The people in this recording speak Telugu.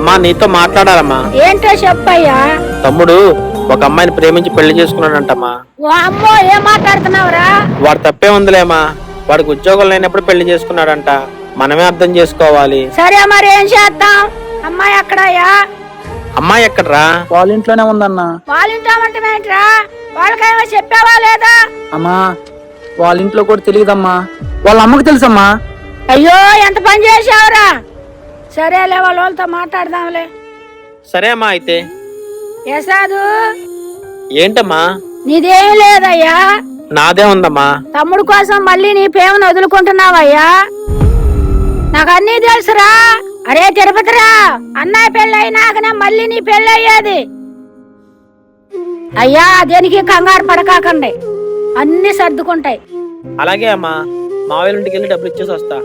అమ్మా నీతో మాట్లాడాలమ్మా. ఏంటో చెప్పయ్యా. తమ్ముడు ఒక అమ్మాయిని ప్రేమించి పెళ్లి చేసుకున్నాడంటమ్మా. ఓ అమ్మో, ఏం మాట్లాడుతున్నావురా? వాడు తప్పే ఉందిలేమా, వాడికి ఉద్యోగం లేనప్పుడు పెళ్లి చేసుకున్నాడంట. మనమే అర్థం చేసుకోవాలి. సరే మరి ఏం చేద్దాం? అమ్మాయి ఎక్కడయ్యా? అమ్మాయి ఎక్కడరా? వాళ్ళ ఇంట్లోనే ఉందన్నా. వాళ్ళ ఇంట్లో ఏంట్రా? వాళ్ళకేమో చెప్పావా లేదా? అమ్మా వాళ్ళ ఇంట్లో కూడా తెలియదమ్మా, వాళ్ళ అమ్మకు తెలుసమ్మా. అయ్యో, ఎంత పని చేసావురా. సరేలే, వాళ్ళతో మాట్లాడదాంలే. సరే అమ్మా అయితే. యశాదు, ఏంటమ్మా? నీదేం లేదయ్యా. నాదే ఉందమ్మా. తమ్ముడు కోసం మళ్ళీ నీ ప్రేమను వదులుకుంటున్నావయ్యా. నాకు అన్నీ తెలుసురా. అరే తిరుపతిరా, అన్నయ్య పెళ్ళి అయినాకనే మళ్ళీ నీ పెళ్ళి అయ్యేది. అయ్యా దేనికి కంగారు పడకాకండి, అన్ని సర్దుకుంటాయి. అలాగే అమ్మా, మావేళ్ళ ఇంటికి వెళ్ళి డబ్బులు ఇచ్చేసి వస్తా.